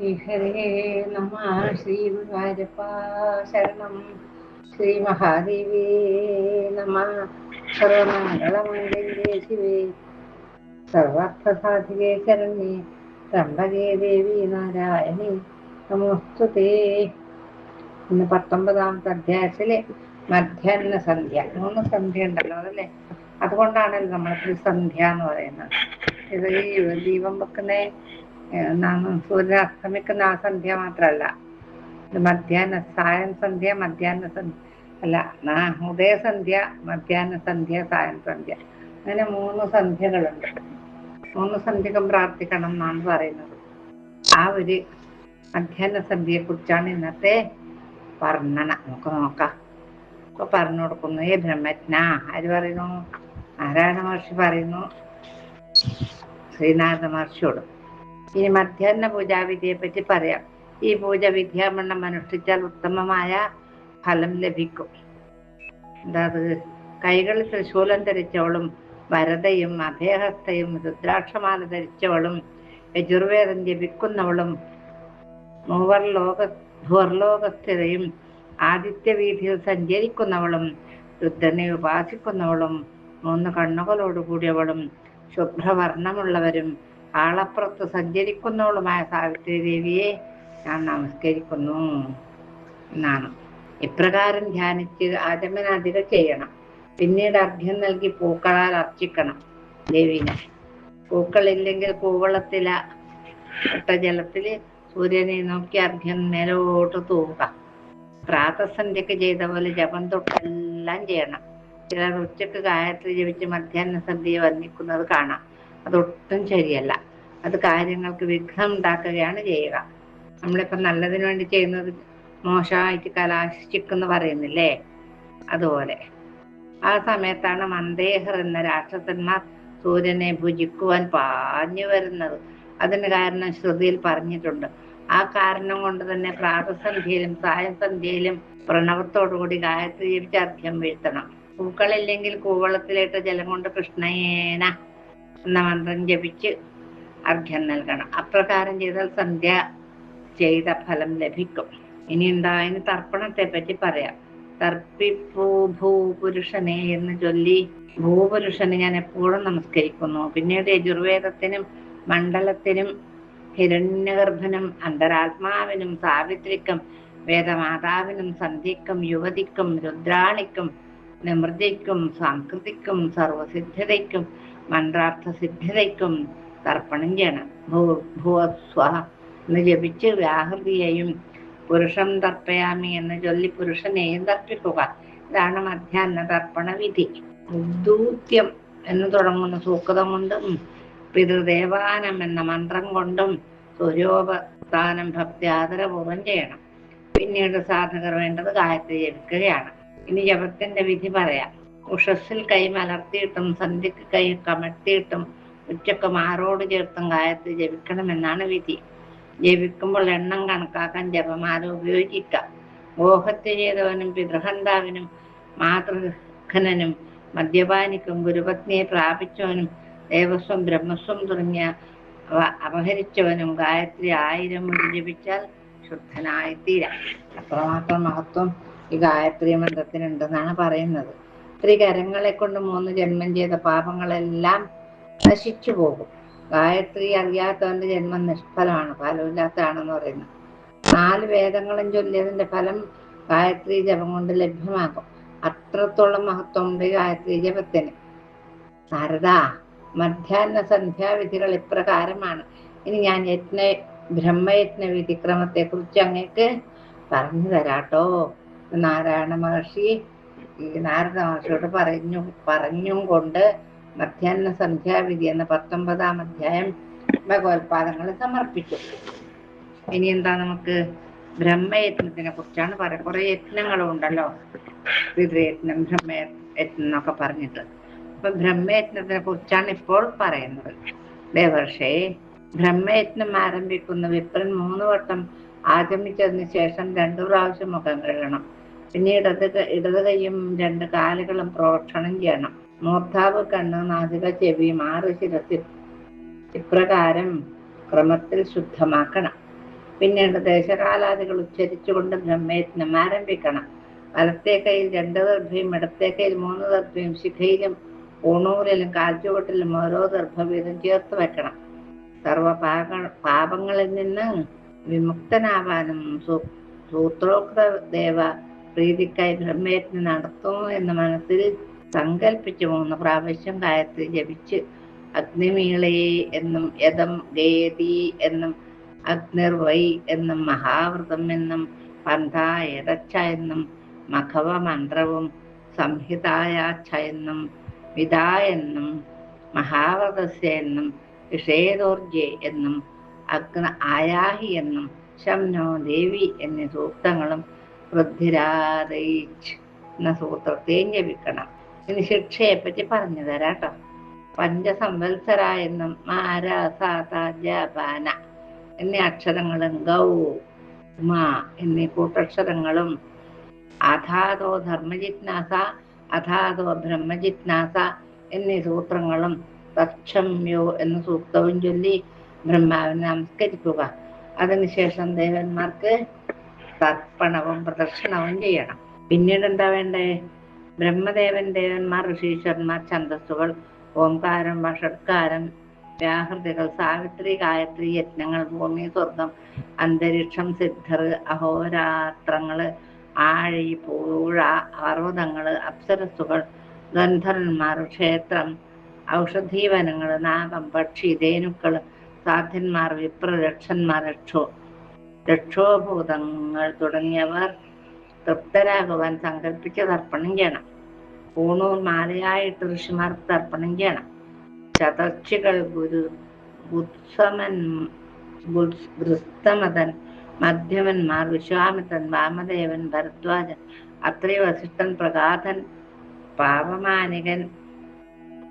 ഹരേ നമ. ശ്രീ ഗുരുവായൂരപ്പ ശരണം. ശ്രീ മഹാദേവേ നമ. സർവമംഗളമംഗല്യേ ശിവേ സർവാർത്ഥസാധികേ ശരണ്യേ ത്രംബകേ ദേവി നാരായണി നമോസ്തുതേ. ഇന്ന് 19ാമത്തെ അധ്യായത്തിലെ മധ്യാഹ്ന സന്ധ്യ. 3 സന്ധ്യ ഉണ്ടല്ലോ അതല്ലേ, അതുകൊണ്ടാണല്ലോ നമ്മൾ ത്രിസന്ധ്യ എന്ന് പറയുന്നത്. ഇത് ഈ ദീപം വെക്കുന്ന സൂര്യൻ അസ്തമിക്കുന്ന ആ സന്ധ്യ മാത്രമല്ല, ഇത് സായം സന്ധ്യ, മധ്യാഹ്ന സന്ധ്യ അല്ല, ഉദയസന്ധ്യ, മധ്യാഹ്ന സന്ധ്യ, സായം സന്ധ്യ, അങ്ങനെ 3 സന്ധ്യകളുണ്ട്. 3 സന്ധ്യകം പ്രാർത്ഥിക്കണം എന്നാണ് പറയുന്നത്. ആ ഒരു മധ്യാഹ്ന സന്ധ്യയെ കുറിച്ചാണ് ഇന്നത്തെ വർണ്ണന. നമുക്ക് നോക്കാം. ഇപ്പൊ പറഞ്ഞു കൊടുക്കുന്നു. ബ്രഹ്മജ്ഞ ആര് പറയുന്നു? നാരായണ മഹർഷി പറയുന്നു ശ്രീനാരദ മഹർഷിയോട്. ഇനി മധ്യാഹ്ന പൂജാവിധിയെ പറ്റി പറയാം. ഈ പൂജ വിദ്യാമണ്ണം അനുഷ്ഠിച്ചാൽ ഉത്തമമായ ഫലം ലഭിക്കും. എന്താ അത്? കൈകളിൽ തൃശൂലം ധരിച്ചവളും വരതയും അഭയഹസ്തയും രുദ്രാക്ഷമാല ധരിച്ചവളും യജുർവേദം ജപിക്കുന്നവളും ഭുവർലോകസ്ഥിരയും ആദിത്യവീതിയിൽ സഞ്ചരിക്കുന്നവളും രുദ്രനെ ഉപാസിക്കുന്നവളും 3 കണ്ണുകളോടുകൂടിയവളും ശുഭ്രവർണ്ണമുള്ളവരും ആളപ്പുറത്ത് സഞ്ചരിക്കുന്നവളുമായ സാവിത്രി ദേവിയെ ഞാൻ നമസ്കരിക്കുന്നു എന്നാണ്. ഇപ്രകാരം ധ്യാനിച്ച് ആചമനാദികൾ ചെയ്യണം. പിന്നീട് അർഘ്യം നൽകി പൂക്കളാൽ അർച്ചിക്കണം ദേവിനെ. പൂക്കളില്ലെങ്കിൽ കൂവളത്തില ഇട്ട ജലത്തില് സൂര്യനെ നോക്കി അർഘ്യം മേലോട്ട് തൂവുക. പ്രാതസന്ധ്യക്ക് ചെയ്ത പോലെ ജപം തൊട്ടെല്ലാം ചെയ്യണം. ചിലർ ഉച്ചക്ക് ഗായത്രി ജപിച്ച് മധ്യാഹ്ന സന്ധ്യയെ വന്ദിക്കുന്നത് കാണാം. അതൊട്ടും ശരിയല്ല. അത് കാര്യങ്ങൾക്ക് വിഘ്നം ഉണ്ടാക്കുകയാണ് ചെയ്യുക. നമ്മളിപ്പം നല്ലതിനു വേണ്ടി ചെയ്യുന്നത് മോശമായിട്ട് കലാശിച്ചെന്ന് പറയുന്നില്ലേ, അതുപോലെ. ആ സമയത്താണ് മന്ദേഹർ എന്ന രാക്ഷസന്മാർ സൂര്യനെ ഭുജിക്കുവാൻ പാഞ്ഞു വരുന്നത്. അതിന് കാരണം ശ്രുതിയിൽ പറഞ്ഞിട്ടുണ്ട്. ആ കാരണം കൊണ്ട് തന്നെ പ്രാതസന്ധ്യയിലും സായം സന്ധ്യയിലും പ്രണവത്തോടുകൂടി ഗായത്രി ജപിച്ച് അർഘ്യം വീഴ്ത്തണം. പൂക്കളില്ലെങ്കിൽ കൂവളത്തിലിട്ട ജലം കൊണ്ട് കൃഷ്ണയേന എന്ന മന്ത്രം ജപിച്ച് അർഘ്യം നൽകണം. അപ്രകാരം ചെയ്താൽ സന്ധ്യ ചെയ്ത ഫലം ലഭിക്കും. ഇനി ഇനി തർപ്പണത്തെ പറ്റി പറയാം. തർപ്പിപ്പൂ ഭൂപുരുഷനെ എന്ന് ചൊല്ലി ഭൂപുരുഷനെ ഞാൻ എപ്പോഴും നമസ്കരിക്കുന്നു. പിന്നീട് യജുർവേദത്തിനും മണ്ഡലത്തിനും ഹിരണ്യഗർഭനും അന്തരാത്മാവിനും സാവിത്രിക്കും വേദമാതാവിനും സന്ധ്യക്കും യുവതിക്കും രുദ്രാണിക്കും നിമൃതിക്കും സംസ്കൃതിക്കും സർവസിദ്ധതയ്ക്കും മന്ത്രാർത്ഥ സിദ്ധതയ്ക്കും തർപ്പണം ചെയ്യണം. ഭൂസ്വ എന്ന് ജപിച്ച് വ്യാഹൃതിയെയും പുരുഷം തർപ്പയാമി എന്ന് ചൊല്ലി പുരുഷനെയും തർപ്പിക്കുക. ഇതാണ് മധ്യാഹ്ന തർപ്പണ വിധി. ദൂത്യം എന്ന് തുടങ്ങുന്ന സൂക്തം കൊണ്ടും പിതൃദേവാനം എന്ന മന്ത്രം കൊണ്ടും സൂര്യോപസ്ഥാനം ഭക്തി ആദരപൂർവ്വം ചെയ്യണം. പിന്നീട് സാധകർ വേണ്ടത് ഗായത്രി ജപിക്കുകയാണ്. ഇനി ജപത്തിന്റെ വിധി പറയാം. ഉഷസ്സിൽ കൈ മലർത്തിയിട്ടും സന്ധ്യക്ക് കൈ കമഴ്ത്തിയിട്ടും ഉച്ചക്ക് മാറോട് ചേർത്തും ഗായത്രി ജപിക്കണമെന്നാണ് വിധി. ജപിക്കുമ്പോൾ എണ്ണം കണക്കാക്കാൻ ജപമാല ഉപയോഗിക്കാം. മോഹത്യ ചെയ്തവനും പിതൃഹന്താവിനും മാതൃഘനനും മദ്യപാനിക്കും ഗുരുപത്നിയെ പ്രാപിച്ചവനും ദേവസ്വം ബ്രഹ്മസ്വം തുടങ്ങിയ അപഹരിച്ചവനും ഗായത്രി 1000 മുടി ജപിച്ചാൽ ശുദ്ധനായിത്തീരാം. അത്രമാത്രം മഹത്വം ഈ ഗായത്രി മന്ത്രത്തിനുണ്ടെന്നാണ് പറയുന്നത്. കരങ്ങളെ കൊണ്ട് 3 ജന്മം ചെയ്ത പാപങ്ങളെല്ലാം നശിച്ചു പോകും. ഗായത്രി അറിയാത്തവന്റെ ജന്മം നിഷ്ഫലമാണ്, ഫലമില്ലാത്തതാണെന്ന് പറയുന്നത്. 4 വേദങ്ങളും ചൊല്ലിയതിന്റെ ഫലം ഗായത്രി ജപം കൊണ്ട് ലഭ്യമാകും. അത്രത്തോളം മഹത്വമുണ്ട് ഗായത്രി ജപത്തിന്. നാരദ, മധ്യാഹ്ന സന്ധ്യാവിധികൾ ഇപ്രകാരമാണ്. ഇനി ഞാൻ ബ്രഹ്മയജ്ഞ വിധിക്രമത്തെ കുറിച്ച് അങ്ങേക്ക് പറഞ്ഞു തരാട്ടോ. നാരായണ മഹർഷി നാരദ മഹർഷിയോട് പറഞ്ഞും കൊണ്ട് മധ്യാഹ്ന സന്ധ്യാവിധി എന്ന 19ാം അധ്യായം ഭഗവത്പാദങ്ങളെ സമർപ്പിച്ചു. ഇനി എന്താ, നമുക്ക് ബ്രഹ്മയജ്ഞത്തിനെ കുറിച്ചാണ് പറയാം. കുറെ യജ്ഞങ്ങളും ഉണ്ടല്ലോ, പിതൃയജ്ഞം ബ്രഹ്മയജ്ഞം എന്നൊക്കെ പറഞ്ഞിട്ട്. അപ്പൊ ബ്രഹ്മയജ്ഞത്തിനെ കുറിച്ചാണ് ഇപ്പോൾ പറയുന്നത്. ദേവർഷേ, ബ്രഹ്മയജ്ഞം ആരംഭിക്കുന്ന വിപ്രൻ 3 വട്ടം ആചമിച്ചതിന് ശേഷം 2 പ്രാവശ്യം മുഖം കഴുകണം. പിന്നീട് ഇടത് കൈയും 2 കാലുകളും പ്രോക്ഷണം ചെയ്യണം. മൂർധാവ്, കണ്ണ്, നാസിക, ചെവി, 6 ശിരസിൽ ഇപ്രകാരം ക്രമത്തിൽ ശുദ്ധമാക്കണം. പിന്നീട് ദേശകാലാദികൾ ഉച്ചരിച്ചുകൊണ്ട് ബ്രഹ്മയജ്ഞം ആരംഭിക്കണം. വലത്തെ കൈയിൽ 2 ദർഭയും ഇടത്തെ കൈയിൽ 3 ദർഭയും ശിഖയിലും ഊണൂരിലും കാൽച്ചുവട്ടിലും ഓരോ ദർഭ വീതം ചേർത്ത് വെക്കണം. സർവ പാപങ്ങളിൽ നിന്ന് വിമുക്തനാവാനും സൂത്രോക്ത ദേവ പ്രീതിക്കായി ബ്രഹ്മയജ്ഞം നടത്തുന്നു എന്ന് മനസ്സിൽ സങ്കല്പിച്ച് 3 പ്രാവശ്യം ഗായത്രി ജപിച്ച് അഗ്നിമീളേ എന്നും യദം ഗേതി എന്നും അഗ്നിർവൈ എന്നും മഹാവ്രതം എന്നും പന്ഥായതച്ഛ എന്നും മഖവ മന്ത്രവും സംഹിതായാച്ഛ എന്നും വിദാ എന്നും മഹാവ്രതസ്യ എന്നും വിഷേദോർജെ എന്നും അഗ്ന ആയാഹി എന്നും ശംനോ ദേവി എന്നീ സൂക്തങ്ങളും പൃഥ്വിരാജ് എന്ന സൂത്രത്തെയും ജപിക്കണം. ഇനി ശിക്ഷയെപ്പറ്റി പറഞ്ഞു തരാട്ടോ. പഞ്ചസംവത്സര എന്നും മാര സാത ജപാന എന്നീ അക്ഷരങ്ങളും ഗൗ മാ എന്നീ കൂട്ടക്ഷരങ്ങളും അധാതോ ധർമ്മജിജ്ഞാസ അധാതോ ബ്രഹ്മജിജ്ഞാസ എന്നീ സൂത്രങ്ങളും തക്ഷമ്യോ എന്ന സൂക്തവും ചൊല്ലി ബ്രഹ്മാവിനെ നമസ്കരിക്കുക. അതിനുശേഷം ദേവന്മാർക്ക് തർപ്പണവും പ്രദക്ഷിണവും ചെയ്യണം. പിന്നീട് എന്താ വേണ്ടേ? ബ്രഹ്മദേവൻ, ദേവന്മാർ, ഋഷീശ്വരന്മാർ, ഛന്ദസ്സുകൾ, ഓംകാരം, ഷഡ്കാരം, വ്യാഹൃതികൾ, സാവിത്രി, ഗായത്രി, യജ്ഞങ്ങൾ, ഭൂമി, സ്വർഗം, അന്തരീക്ഷം, സിദ്ധർ, അഹോരാത്രങ്ങള്, ആഴി, പൂഴ, പർവ്വതങ്ങള്, അപ്സരസ്സുകൾ, ഗന്ധർവന്മാർ, ക്ഷേത്രം, ഔഷധീവനങ്ങള്, നാഗം, പക്ഷി, ധേനുക്കൾ, സാധ്യന്മാർ, വിപ്ര, രക്ഷന്മാർ, രക്ഷോഭൂതങ്ങൾ തുടങ്ങിയവർ തൃപ്തരാകുവാൻ സങ്കല്പിച്ച് തർപ്പണം ചെയ്യണം. പൂണൂർ മാലയായിട്ട് ഋഷിമാർക്ക് തർപ്പണം ചെയ്യണം. ശതർക്ഷികൾ, ഗുസ്തമതൻ, മധ്യമന്മാർ, വിശ്വാമിത്രൻ, വാമദേവൻ, ഭരദ്വാജൻ, അത്രി, വസിഷ്ഠൻ, പ്രഗാധൻ, പാപമാനികൻ,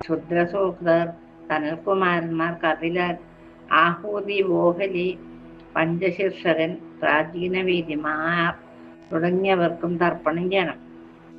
ക്ഷുദ്രസൂക്തർ, സനൽകുമാരന്മാർ, കപിലർ, ആഹൂതി, വോഹലി, പഞ്ചശീർഷകൻ, പ്രാചീന വീതിമാർ തുടങ്ങിയവർക്കും തർപ്പണം ചെയ്യണം.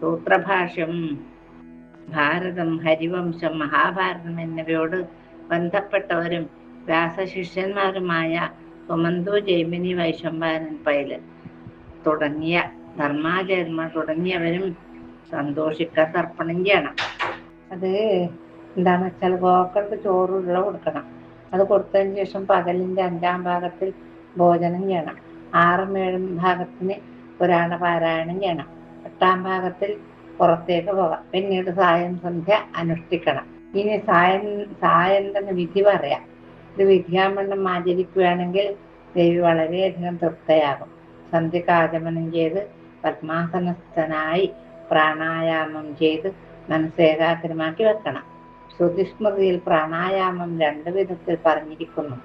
സൂത്രഭാഷ്യം, ഭാരതം, ഹരിവംശം, മഹാഭാരതം എന്നിവയോട് ബന്ധപ്പെട്ടവരും വ്യാസശിഷ്യന്മാരുമായ സുമന്തു, ജൈമിനി, വൈശംപായനൻ, പൈലൻ തുടങ്ങിയ ധർമാചാര്യന്മാർ തുടങ്ങിയവരും സന്തോഷിക്കാൻ തർപ്പണം ചെയ്യണം. അത് എന്താണെന്ന് വെച്ചാൽ ഗോക്കൾക്ക് ചോറുള്ള കൊടുക്കണം. അത് കൊടുത്തതിന് ശേഷം പകലിൻ്റെ 5-ാം ഭാഗത്തിൽ ഭോജനം ചെയ്യണം. 6-ഉം 7-ഉം ഭാഗത്തിന് പുരാണ പാരായണം ചെയ്യണം. 8-ാം ഭാഗത്തിൽ പുറത്തേക്ക് പോകാം. പിന്നീട് സായം സന്ധ്യ അനുഷ്ഠിക്കണം. ഇനി സായന്തന വിധി പറയാം. ഇത് വിധിയാമണ്ണം ആചരിക്കുകയാണെങ്കിൽ ദേവി വളരെയധികം തൃപ്തയാകും. സന്ധ്യക്ക് ആചമനം ചെയ്ത് പത്മാസനസ്ഥനായി പ്രാണായാമം ചെയ്ത് മനസ്സേകാഗ്രമാക്കി വെക്കണം. ശ്രുതിസ്മൃതിയിൽ പ്രാണായാമം 2 വിധത്തിൽ പറഞ്ഞിരിക്കുന്നു: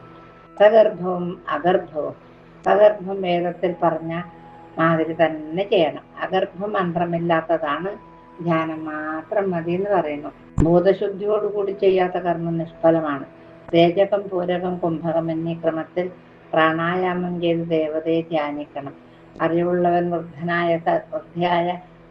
സഗർഭവും അഗർഭവും. സഗർഭം വേദത്തിൽ പറഞ്ഞ മാതിരി തന്നെ ചെയ്യണം. അഗർഭം മന്ത്രമില്ലാത്തതാണ്, ധ്യാനം മാത്രം മതി എന്ന് പറയുന്നു. ബോധശുദ്ധിയോടുകൂടി ചെയ്യാത്ത കർമ്മം നിഷ്ഫലമാണ്. രേചകം, പൂരകം, കുംഭകം എന്നീ ക്രമത്തിൽ പ്രാണായാമം ചെയ്ത് ദേവതയെ ധ്യാനിക്കണം. അറിവുള്ളവൻ വൃദ്ധയായ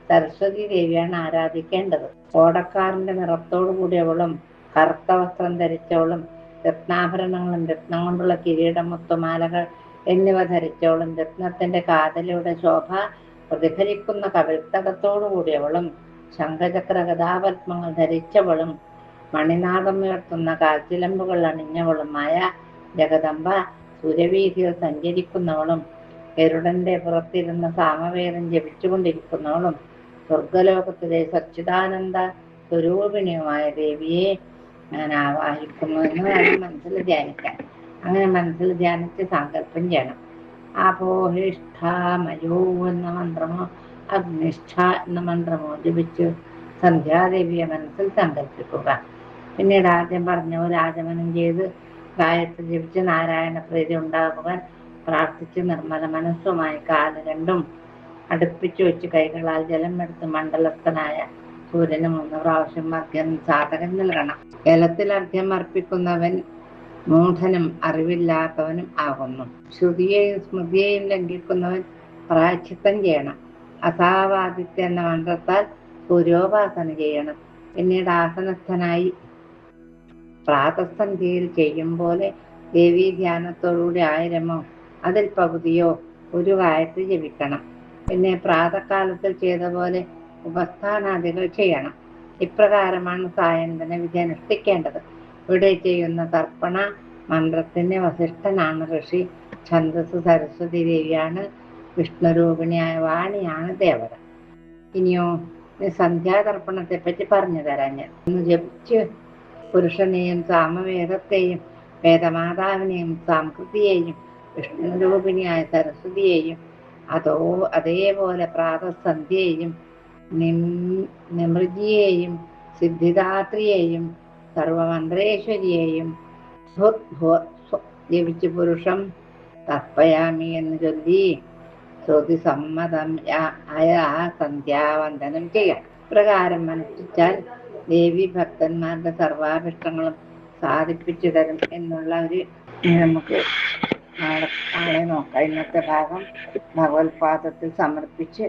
സരസ്വതി ദേവിയാണ് ആരാധിക്കേണ്ടത്. ഓടക്കാറിന്റെ നിറത്തോടു കൂടിയവളും കറുത്ത വസ്ത്രം ധരിച്ചവളും രത്നാഭരണങ്ങളും രത്നം കൊണ്ടുള്ള കിരീടം, മുത്തുമാലകൾ എന്നിവ ധരിച്ചവളും രത്നത്തിന്റെ കാതലയുടെ ശോഭ പ്രതിഫലിക്കുന്ന കവിൾത്തകത്തോടു കൂടിയവളും ശംഖചക്ര ഗദാപത്മങ്ങൾ ധരിച്ചവളും മണിനാദം ഉയർത്തുന്ന കാൽച്ചിലമ്പുകൾ അണിഞ്ഞവളുമായ ജഗദംബ സൂര്യവീഥിയിൽ സഞ്ചരിക്കുന്നവളും ഗരുഡന്റെ പുറത്തിരുന്ന സാമവേദം ജപിച്ചുകൊണ്ടിരിക്കുന്നവളും സ്വർഗലോകത്തിലെ സച്ചിദാനന്ദ സ്വരൂപിണിയുമായ ദേവിയെ ഞാൻ ആവാഹിക്കുന്നു എന്ന് വേണം മനസ്സിൽ ധ്യാനിക്കാൻ. അങ്ങനെ മനസ്സിൽ ധ്യാനിച്ച് സങ്കല്പം ചെയ്യണം. ആപോഹിഷ്ഠാമയോ എന്ന മന്ത്രമോ അഗ്നിഷ്ഠ എന്ന മന്ത്രമോ ജപിച്ച് സന്ധ്യാദേവിയെ മനസ്സിൽ സങ്കല്പിക്കുക. പിന്നീട് ആദ്യം പറഞ്ഞ പോലെ ആചമനം ചെയ്ത് ഗായത്രി ജപിച്ച് നാരായണ പ്രീതി ഉണ്ടാകുവാൻ പ്രാർത്ഥിച്ച് നിർമ്മല മനസ്സുമായി കാല് 2ഉം അടുപ്പിച്ചു വെച്ച് കൈകളാൽ ജലം എടുത്ത് മണ്ഡലസ്ഥനായ സൂര്യന് 3 പ്രാവശ്യം അർഘ്യം സാധകൻ നൽകണം. ജലത്തിൽ അർഘ്യം അർപ്പിക്കുന്നവൻ മൂഢനും അറിവില്ലാത്തവനും ആകുന്നു. ശ്രുതിയെയും സ്മൃതിയെയും ലംഘിക്കുന്നവൻ പ്രായശ്ചിത്തം ചെയ്യണം. അസാവാദിത്യ എന്ന മന്ത്രത്താൽ സൂര്യോപാസന ചെയ്യണം. പിന്നീട് ആസനസ്ഥനായി പ്രാതസന്ധ്യയിൽ ചെയ്യും പോലെ ദേവീ ധ്യാനത്തോടുകൂടി 1000മോ അതിൽ പകുതിയോ ഒരു ഗായത്രി ജപിക്കണം. പിന്നെ പ്രാതകാലത്തിൽ ചെയ്ത പോലെ ഉപസ്ഥാനാദികൾ ചെയ്യണം. ഇപ്രകാരമാണ് സായന്തന വിധി അനുഷ്ഠിക്കേണ്ടത്. ഇവിടെ ചെയ്യുന്ന തർപ്പണ മന്ത്രത്തിന് വസിഷ്ഠനാണ് ഋഷി, ഛന്ദസ് സരസ്വതി ദേവിയാണ്, വിഷ്ണുരൂപിണിയായ വാണിയാണ് ദേവത. ഇനിയോ സന്ധ്യാതർപ്പണത്തെ പറ്റി പറഞ്ഞു തരാൻ ഞാൻ. ഒന്ന് ജപിച്ച് പുരുഷനെയും സാമവേദത്തെയും വേദമാതാവിനെയും സാംകൃതിയെയും വിഷ്ണുരൂപിണിയായ സരസ്വതിയെയും അതേപോലെ പ്രാതസന്ധ്യയെയും നിമൃജിയെയും സിദ്ധിദാത്രിയെയും സർവമന്ത്രേശ്വരിയെയും ജപിച്ച് പുരുഷം തർപ്പയാമി എന്ന് ചൊല്ലി ശ്രുതിസമ്മതം ആയ സന്ധ്യാവന്ദനം ചെയ്യാം. പ്രകാരം അനുഷ്ഠിച്ചാൽ ദേവി ഭക്തന്മാരുടെ സർവാഭിഷ്ടങ്ങളും സാധിപ്പിച്ചു തരും എന്നുള്ള ഒരു നമുക്ക് നാളെ നോക്കാം. ഇന്നത്തെ ഭാഗം ഭഗവത്പാദത്തിൽ സമർപ്പിച്ച്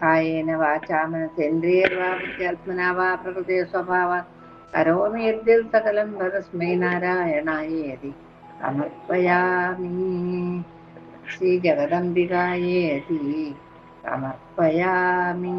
കായേന വാചാ മനസേന്ദ്രിയർവാ ബുദ്ധ്യാത്മനാ വാ പ്രകൃതേ സ്വഭാവാത് കരോമി യദ്യൽ സകലം പരസ്മൈ നാരായണായേതി സമർപ്പയാമി. ശ്രീ ജഗദംബികായേതി സമർപ്പയാമി.